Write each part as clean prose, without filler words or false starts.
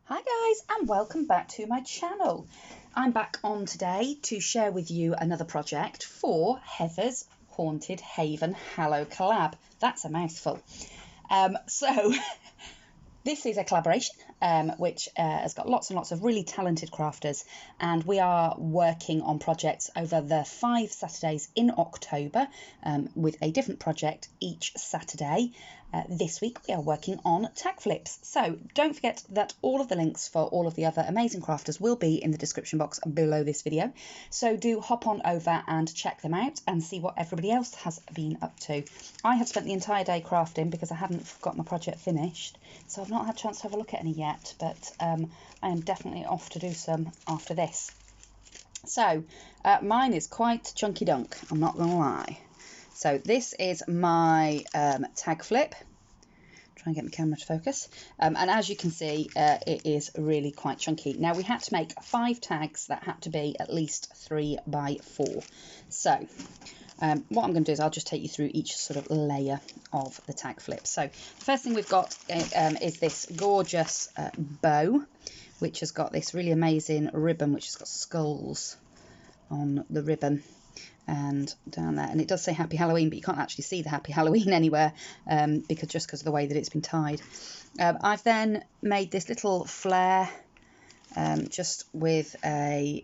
Hi guys, and welcome back to my channel. I'm back on today to share with you another project for Heather's Haunted Haven Hallow collab. That's a mouthful. So this is a collaboration which has got lots and lots of really talented crafters, and we are working on projects over the 5 Saturdays in October with a different project each Saturday. This week we are working on tag flips, so don't forget that all of the links for all of the other amazing crafters will be in the description box below this video, so do hop on over and check them out and see what everybody else has been up to. I have spent the entire day crafting because I haven't got my project finished, so I've not had a chance to have a look at any yet, but I am definitely off to do some after this. So mine is quite chunky dunk, I'm not gonna lie. So this is my tag flip. Try and get my camera to focus. And as you can see, it is really quite chunky. Now we had to make 5 tags that had to be at least 3 by 4. So what I'm going to do is I'll just take you through each sort of layer of the tag flip. So the first thing we've got is this gorgeous bow, which has got this really amazing ribbon, which has got skulls on the ribbon and down there, and it does say Happy Halloween, but you can't actually see the Happy Halloween anywhere because of the way that it's been tied. I've then made this little flare just with an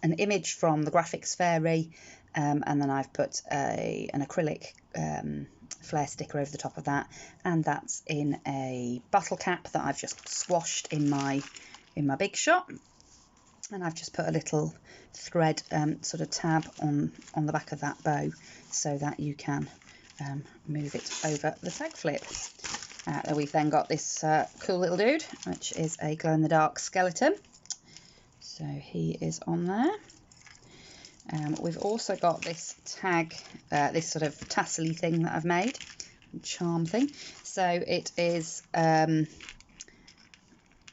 image from the Graphics Fairy, and then I've put an acrylic flare sticker over the top of that, and that's in a bottle cap that I've just squashed in my big shot. And I've just put a little thread sort of tab on the back of that bow so that you can move it over the tag flip. We've then got this cool little dude, which is a glow-in-the-dark skeleton. So he is on there. We've also got this tag, this sort of tassel-y thing that I've made, charm thing. So it is,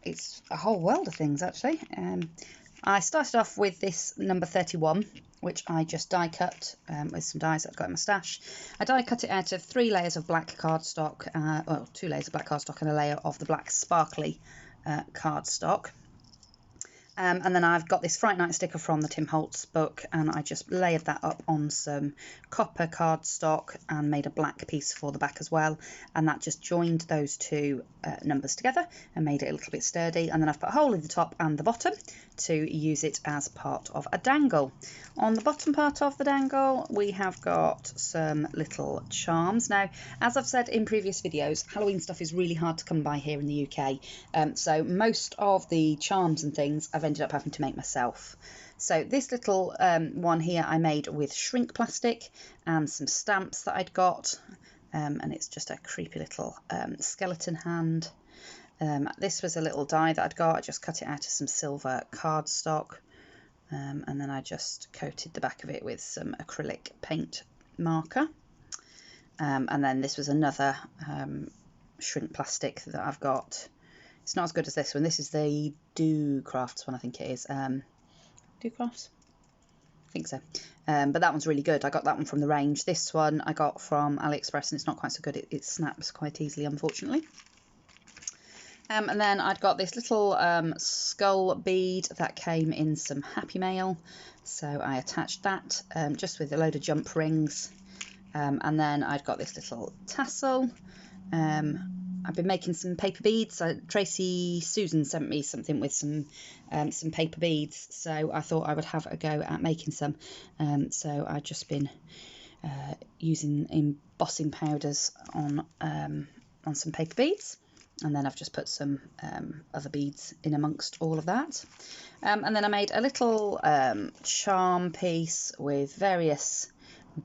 it's a whole world of things actually. I started off with this number 31, which I just die cut with some dies that I've got in my stash. I die cut it out of 3 layers of black cardstock, well, 2 layers of black cardstock and a layer of the black sparkly cardstock. And then I've got this Fright Night sticker from the Tim Holtz book, and I just layered that up on some copper cardstock and made a black piece for the back as well, and that just joined those 2 numbers together and made it a little bit sturdy. And then I've put a hole in the top and the bottom to use it as part of a dangle. On the bottom part of the dangle we have got some little charms. Now, as I've said in previous videos, Halloween stuff is really hard to come by here in the UK, so most of the charms and things I've ended up having to make myself. So this little one here I made with shrink plastic and some stamps that I'd got, and it's just a creepy little skeleton hand. This was a little die that I'd got. I just cut it out of some silver cardstock, and then I just coated the back of it with some acrylic paint marker. And then this was another shrink plastic that I've got. It's not as good as this one. This is the Do Crafts one, I think it is. Do Crafts? I think so. But that one's really good. I got that one from the range. This one I got from AliExpress, and it's not quite so good. It snaps quite easily, unfortunately. And then I'd got this little skull bead that came in some Happy Mail. So I attached that just with a load of jump rings. And then I'd got this little tassel. I've been making some paper beads. Susan sent me something with some paper beads, so I thought I would have a go at making some. So I've just been using embossing powders on some paper beads, and then I've just put some other beads in amongst all of that. And then I made a little charm piece with various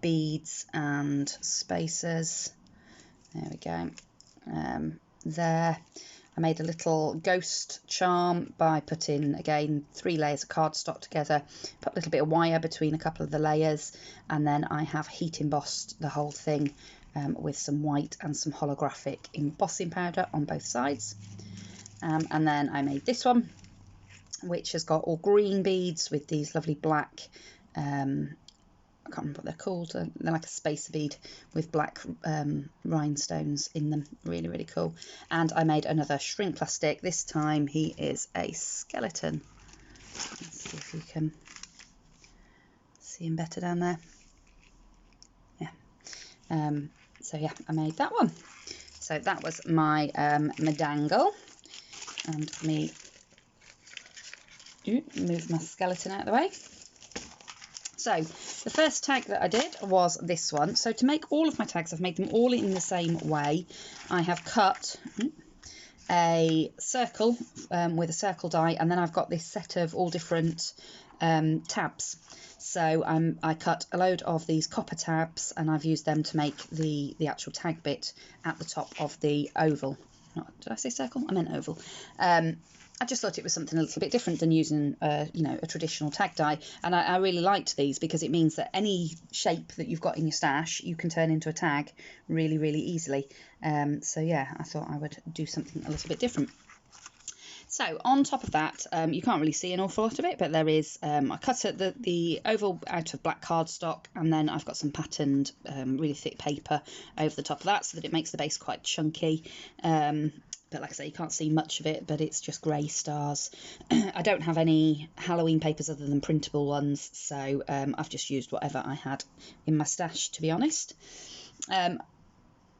beads and spacers. There we go. There I made a little ghost charm by putting, again, 3 layers of cardstock together, put a little bit of wire between a couple of the layers, and then I have heat embossed the whole thing with some white and some holographic embossing powder on both sides. And then I made this one, which has got all green beads with these lovely black I can't remember what they're called. They're like a spacer bead with black rhinestones in them. Really, really cool. And I made another shrink plastic. This time he is a skeleton. Let's see if you can see him better down there. Yeah. So yeah, I made that one. So that was my Medangle. And me move my skeleton out of the way. So the first tag that I did was this one. So to make all of my tags, I've made them all in the same way. I have cut a circle with a circle die, and then I've got this set of all different tabs. So I cut a load of these copper tabs, and I've used them to make the actual tag bit at the top of the oval. Did I say circle? I meant oval. I just thought it was something a little bit different than using, you know, a traditional tag die. And I really liked these because it means that any shape that you've got in your stash, you can turn into a tag really, really easily. So yeah, I thought I would do something a little bit different. So on top of that, you can't really see an awful lot of it, but there is, I cut the oval out of black cardstock, and then I've got some patterned really thick paper over the top of that so that it makes the base quite chunky. But like I say, you can't see much of it, but it's just grey stars. I don't have any Halloween papers other than printable ones, so I've just used whatever I had in my stash, to be honest.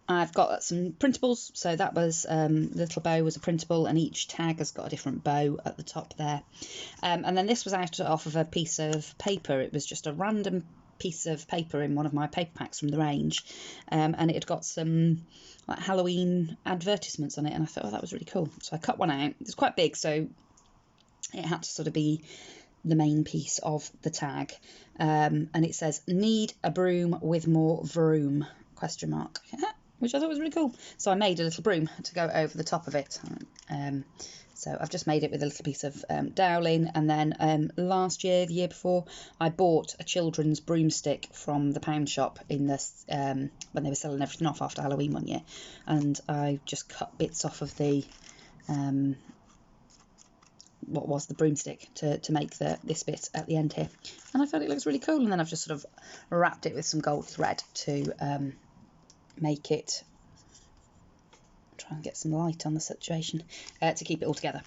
I've got some printables, so that was the little bow was a printable, and each tag has got a different bow at the top there. And then this was off of a piece of paper. It was just a random piece of paper in one of my paper packs from the range, and it had got some like Halloween advertisements on it, and I thought, oh, that was really cool. So I cut one out. It's quite big, so it had to sort of be the main piece of the tag, and it says, "Need a broom with more vroom?" ? Which I thought was really cool. So I made a little broom to go over the top of it. So I've just made it with a little piece of doweling, and then the year before, I bought a children's broomstick from the pound shop in this when they were selling everything off after Halloween one year, and I just cut bits off of the what was the broomstick to make this bit at the end here, and I thought it looks really cool. And then I've just sort of wrapped it with some gold thread to make it, try and get some light on the situation, to keep it all together.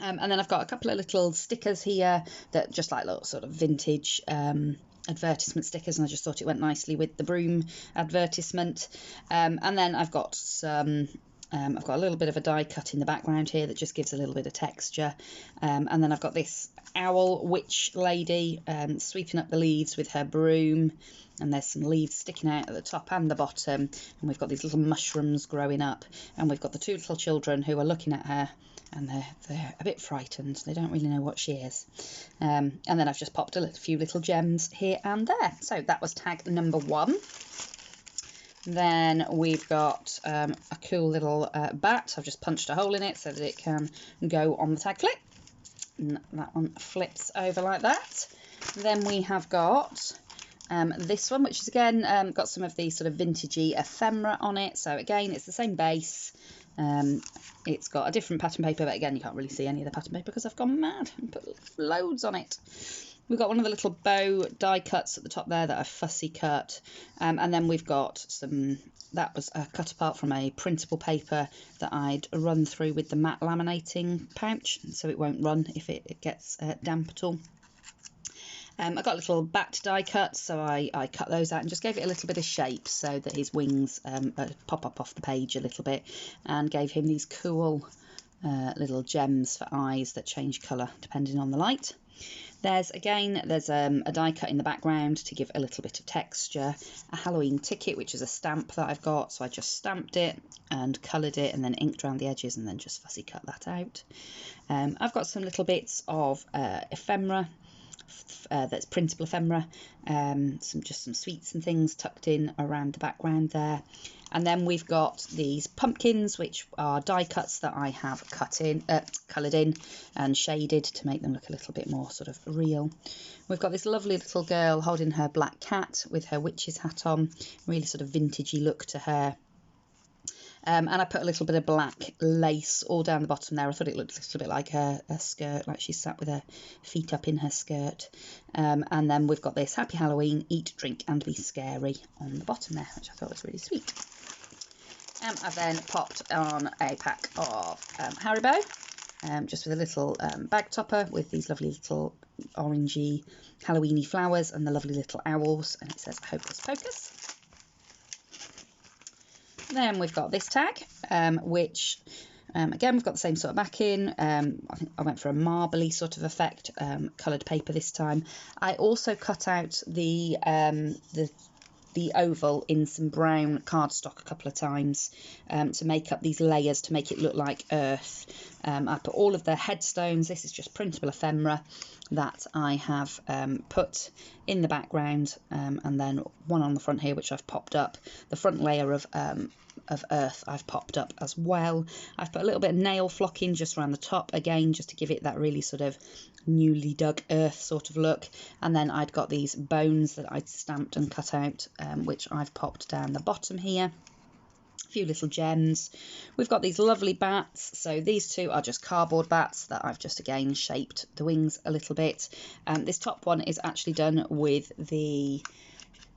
And then I've got a couple of little stickers here that just like little sort of vintage advertisement stickers, and I just thought it went nicely with the broom advertisement. And then I've got some I've got a little bit of a die cut in the background here that just gives a little bit of texture, and then I've got this owl witch lady sweeping up the leaves with her broom, and there's some leaves sticking out at the top and the bottom, and we've got these little mushrooms growing up, and we've got the two little children who are looking at her, and they're a bit frightened. They don't really know what she is. And then I've just popped a few little gems here and there. So that was tag number 1. Then we've got a cool little bat. I've just punched a hole in it so that it can go on the tag flip. And that one flips over like that. Then we have got this one, which is again got some of these sort of vintagey ephemera on it. So again, it's the same base. It's got a different pattern paper, but again, you can't really see any of the pattern paper because I've gone mad and put loads on it. We've got one of the little bow die cuts at the top there that I've fussy cut, and then we've got some, that was cut apart from a printable paper that I'd run through with the matte laminating pouch, so it won't run if it gets damp at all. I got a little bat die cut, so I cut those out and just gave it a little bit of shape so that his wings pop up off the page a little bit, and gave him these cool little gems for eyes that change colour depending on the light. There's a die cut in the background to give a little bit of texture, a Halloween ticket, which is a stamp that I've got, so I just stamped it and coloured it and then inked around the edges and then just fussy cut that out. I've got some little bits of ephemera, that's printable ephemera, some sweets and things tucked in around the background there. And then we've got these pumpkins, which are die cuts that I have coloured in and shaded to make them look a little bit more sort of real. We've got this lovely little girl holding her black cat with her witch's hat on, really sort of vintagey look to her. And I put a little bit of black lace all down the bottom there. I thought it looked a little bit like a skirt, like she sat with her feet up in her skirt. And then we've got this Happy Halloween, Eat, Drink and Be Scary on the bottom there, which I thought was really sweet. I've then popped on a pack of Haribo, just with a little bag topper with these lovely little orangey Halloweeny flowers and the lovely little owls, and it says Hocus Pocus. Then we've got this tag, which again we've got the same sort of backing. I think I went for a marbly sort of effect, coloured paper this time. I also cut out the oval in some brown cardstock a couple of times to make up these layers to make it look like earth. I put all of the headstones. This is just printable ephemera that I have put in the background, and then one on the front here which I've popped up. The front layer of earth I've popped up as well. I've put a little bit of nail flocking just around the top again, just to give it that really sort of newly dug earth sort of look. And then I'd got these bones that I'd stamped and cut out, which I've popped down the bottom here. A few little gems. We've got these lovely bats. So these two are just cardboard bats that I've just again shaped the wings a little bit. This top one is actually done with the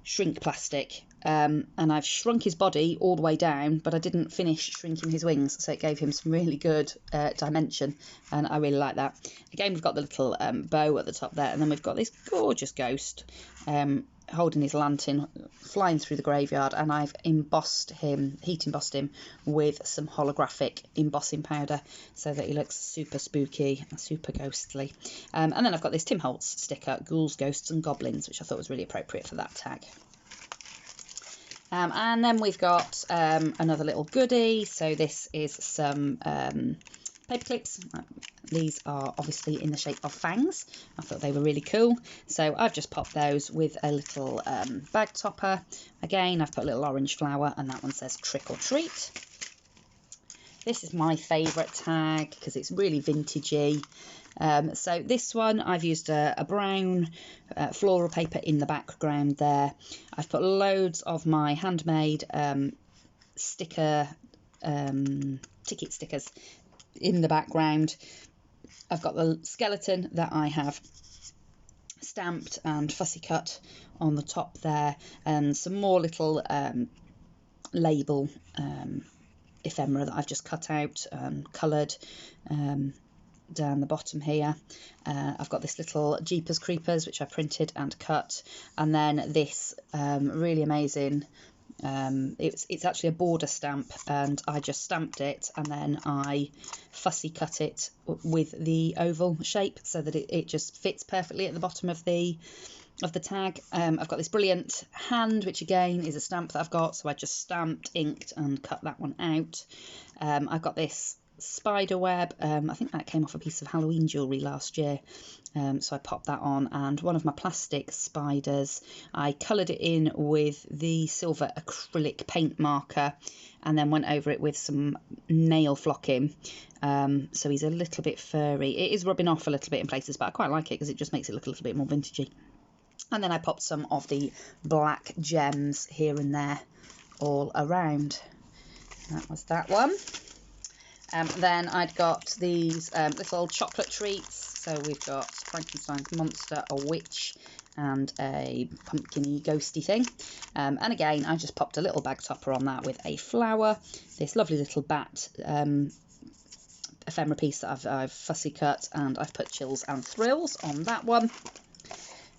shrink plastic, and I've shrunk his body all the way down, but I didn't finish shrinking his wings, so it gave him some really good dimension, and I really like that. Again, we've got the little bow at the top there, and then we've got this gorgeous ghost holding his lantern flying through the graveyard, and I've embossed him, heat embossed him with some holographic embossing powder so that he looks super spooky and super ghostly. And then I've got this Tim Holtz sticker, Ghouls, Ghosts and Goblins, which I thought was really appropriate for that tag. And then we've got another little goodie. So this is some paper clips. These are obviously in the shape of fangs. I thought they were really cool, so I've just popped those with a little bag topper. Again, I've put a little orange flower, and that one says Trick or Treat. This is my favourite tag because it's really vintagey. So this one I've used a brown floral paper in the background there. I've put loads of my handmade sticker ticket stickers in the background. I've got the skeleton that I have stamped and fussy cut on the top there, and some more little label ephemera that I've just cut out and coloured down the bottom here. I've got this little Jeepers Creepers which I printed and cut, and then this really amazing, it's actually a border stamp, and I just stamped it and then I fussy cut it with the oval shape so that it just fits perfectly at the bottom of the tag. I've got this brilliant hand, which again is a stamp that I've got, so I just stamped, inked and cut that one out. I've got this spider web. I think that came off a piece of Halloween jewellery last year, so I popped that on, and one of my plastic spiders I coloured it in with the silver acrylic paint marker and then went over it with some nail flocking, so he's a little bit furry. It is rubbing off a little bit in places, but I quite like it because it just makes it look a little bit more vintagey. And then I popped some of the black gems here and there all around. That was that one. Then I'd got these little chocolate treats. So we've got Frankenstein's monster, a witch, and a pumpkin-y ghosty thing. And again, I just popped a little bag topper on that with a flower. This lovely little bat ephemera piece that I've fussy cut, and I've put Chills and Thrills on that one.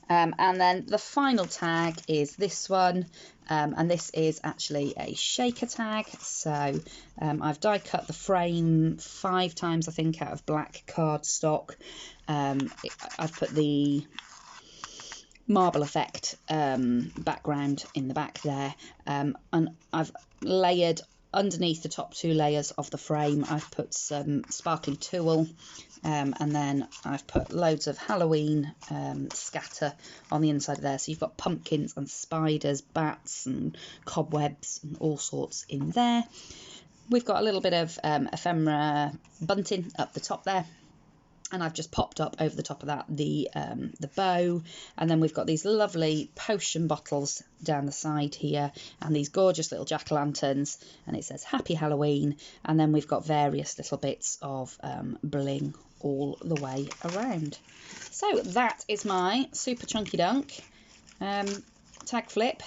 And then the final tag is this one, and this is actually a shaker tag. So I've die cut the frame 5 times, I think, out of black cardstock. I've put the marble effect background in the back there, and I've layered underneath the top 2 layers of the frame. I've put some sparkly tulle, and then I've put loads of Halloween scatter on the inside of there. So you've got pumpkins and spiders, bats and cobwebs and all sorts in there. We've got a little bit of ephemera bunting up the top there. And I've just popped up over the top of that the bow, and then we've got these lovely potion bottles down the side here, and these gorgeous little jack-o'-lanterns, and it says Happy Halloween, and then we've got various little bits of bling all the way around. So that is my super chunky dunk tag flip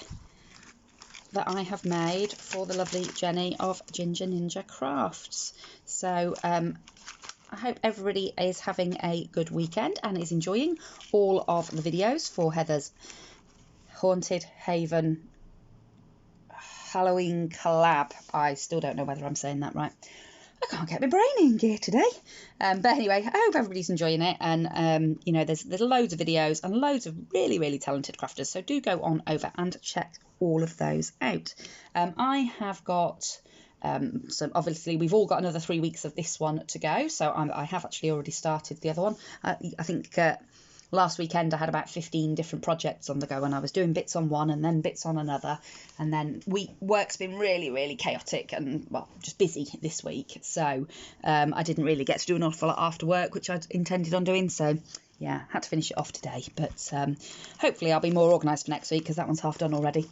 that I have made for the lovely Jenny of Ginger Ninja Crafts. So I hope everybody is having a good weekend and is enjoying all of the videos for Heather's Haunted Haven Halloween collab. I still don't know whether I'm saying that right. I can't get my brain in gear today. But anyway, I hope everybody's enjoying it. And, you know, there's loads of videos and loads of really, really talented crafters. So do go on over and check all of those out. I have got... so obviously we've all got another 3 weeks of this one to go, so I have actually already started the other one. I think last weekend I had about 15 different projects on the go, and I was doing bits on one and then bits on another, and then work's been really, really chaotic and, well, just busy this week, so I didn't really get to do an awful lot after work, which I'd intended on doing, so yeah, had to finish it off today. But hopefully I'll be more organised for next week, because that one's half done already.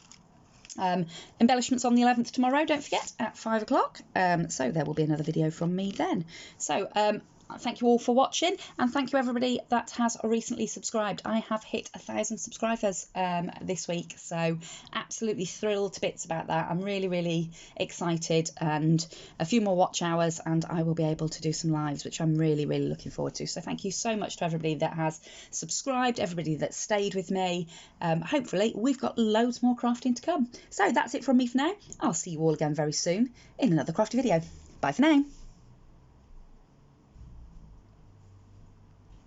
Embellishments on the 11th tomorrow, don't forget, at 5 o'clock. So there will be another video from me then. So thank you all for watching, and thank you everybody that has recently subscribed. I have hit 1,000 subscribers this week, so absolutely thrilled to bits about that. I'm really, really excited, and a few more watch hours and I will be able to do some lives, which I'm really, really looking forward to. So thank you so much to everybody that has subscribed, everybody that stayed with me. Hopefully we've got loads more crafting to come. So that's it from me for now. I'll see you all again very soon in another crafty video. Bye for now.